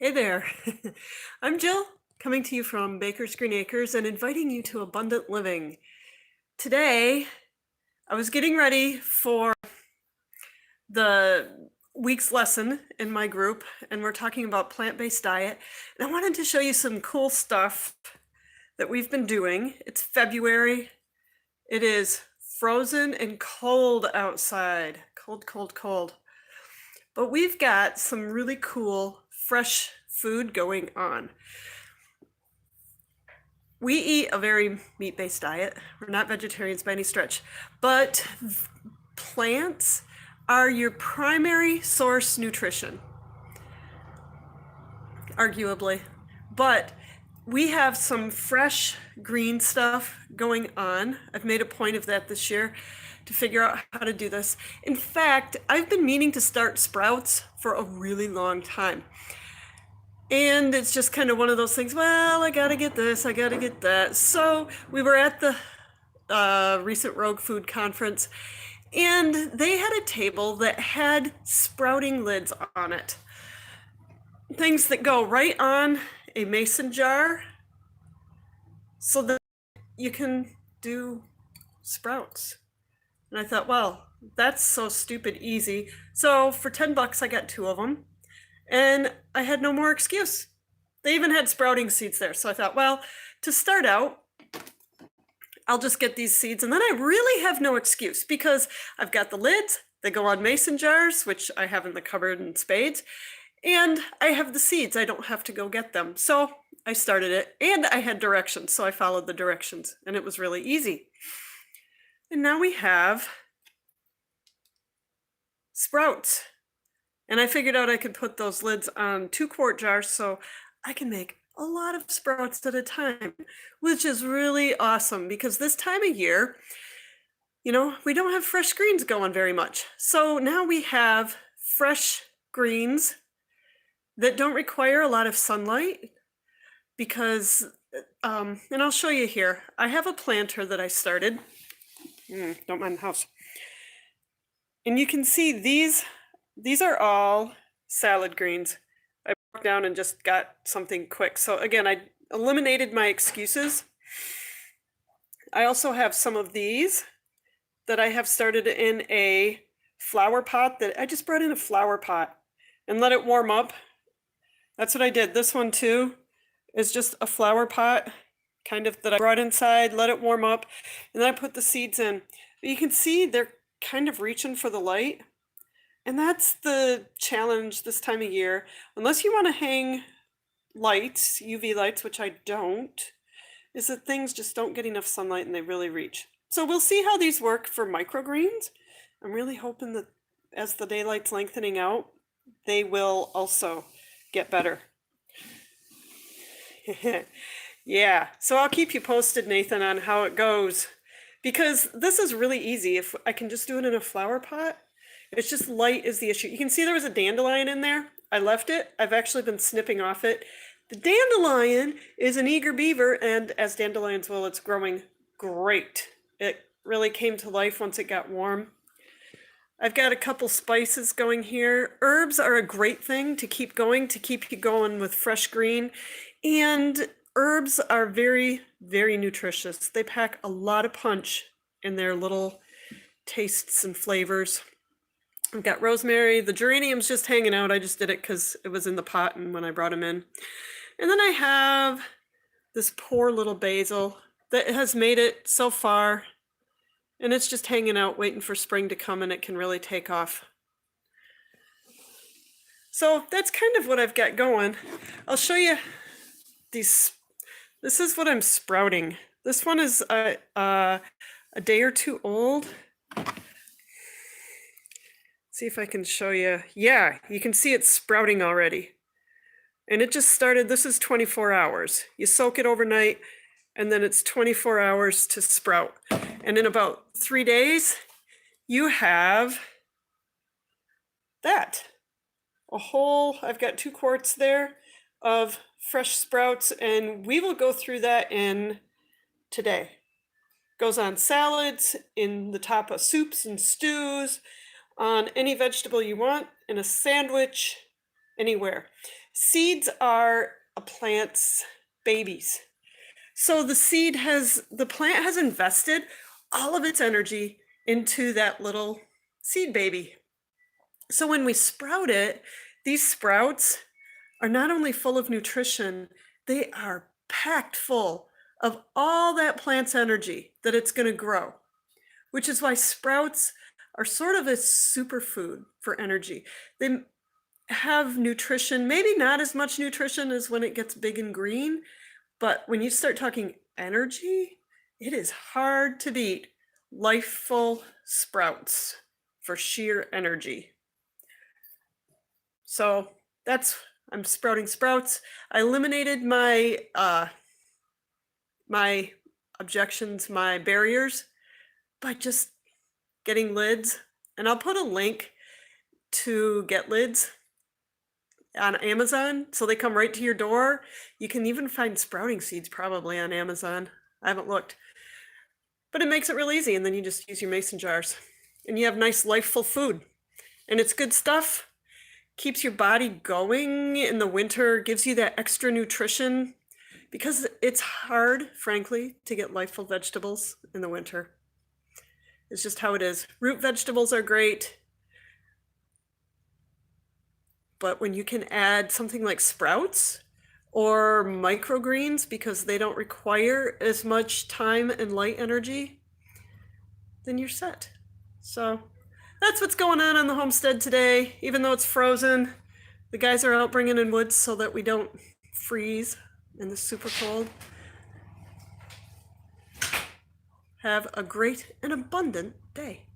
Hey there. I'm Jill, coming to you from Baker's Green Acres and inviting you to abundant living. Today, I was getting ready for the week's lesson in my group, and we're talking about plant-based diet. And I wanted to show you some cool stuff that we've been doing. It's February. It is frozen and cold outside. Cold, cold, cold. But we've got some really cool fresh food going on. We eat a very meat-based diet. We're not vegetarians by any stretch, but plants are your primary source nutrition, arguably. But we have some fresh green stuff going on. I've made a point of that this year to figure out how to do this. In fact, I've been meaning to start sprouts for a really long time. And it's just kind of one of those things, well, I gotta get this, I gotta get that. So we were at the recent Rogue Food Conference, and they had a table that had sprouting lids on it. Things that go right on a mason jar so that you can do sprouts. And I thought, well, that's so stupid easy. So for 10 bucks, I got 2 of them. And I had no more excuse. They even had sprouting seeds there. So I thought, well, to start out, I'll just get these seeds. And then I really have no excuse because I've got the lids. They go on mason jars, which I have in the cupboard in spades. And I have the seeds. I don't have to go get them. So I started it. And I had directions. So I followed the directions. And it was really easy. And now we have sprouts. And I figured out I could put those lids on 2-quart jars so I can make a lot of sprouts at a time, which is really awesome because this time of year, we don't have fresh greens going very much. So now we have fresh greens that don't require a lot of sunlight because, and I'll show you here, I have a planter that I started. Don't mind the house. And you can see these are all salad greens. I broke down and just got something quick. So again, I eliminated my excuses. I also have some of these that I have started in a flower pot that I just brought in a flower pot and let it warm up. That's what I did. This one too is just a flower pot kind of that I brought inside, let it warm up, and then I put the seeds in. But you can see they're kind of reaching for the light. And that's the challenge this time of year. Unless you want to hang lights, UV lights, which I don't, is that things just don't get enough sunlight and they really reach. So we'll see how these work for microgreens. I'm really hoping that as the daylight's lengthening out, they will also get better. Yeah, so I'll keep you posted, Nathan, on how it goes. Because this is really easy. If I can just do it in a flower pot, it's just light is the issue. You can see there was a dandelion in there. I left it. I've actually been snipping off it. The dandelion is an eager beaver, and as dandelions will, it's growing great. It really came to life once it got warm. I've got a couple spices going here. Herbs are a great thing to keep going, to keep you going with fresh green. And herbs are very, very nutritious. They pack a lot of punch in their little tastes and flavors. I've got rosemary. The geranium's just hanging out. I just did it because it was in the pot and when I brought them in. And then I have this poor little basil that has made it so far. And it's just hanging out waiting for spring to come and it can really take off. So that's kind of what I've got going. I'll show you these. This is what I'm sprouting. This one is a day or two old. See if I can show you. Yeah, you can see it's sprouting already. And it just started, this is 24 hours. You soak it overnight and then it's 24 hours to sprout. And in about 3 days, you have that. I've got 2 quarts there of fresh sprouts, and we will go through that in today. Goes on salads, in the top of soups and stews, on any vegetable you want, in a sandwich. anywhere. Seeds are a plant's babies. So the plant has invested all of its energy into that little seed baby. So when we sprout it, these sprouts are not only full of nutrition, they are packed full of all that plant's energy that it's going to grow, which is why sprouts are sort of a superfood for energy. They have nutrition, maybe not as much nutrition as when it gets big and green, but when you start talking energy, it is hard to beat Lifeful sprouts for sheer energy. So I'm sprouting sprouts. I eliminated my my objections, my barriers by just getting lids. And I'll put a link to get lids on Amazon, so they come right to your door. You can even find sprouting seeds probably on Amazon. I haven't looked. But it makes it real easy, and then you just use your mason jars. And you have nice, lifeful food. And it's good stuff. Keeps your body going in the winter, gives you that extra nutrition, because it's hard, frankly, to get lifeful vegetables in the winter. It's just how it is. Root vegetables are great. But when you can add something like sprouts or microgreens, because they don't require as much time and light energy, then you're set. So that's what's going on the homestead today. Even though it's frozen, the guys are out bringing in wood so that we don't freeze in the super cold. Have a great and abundant day.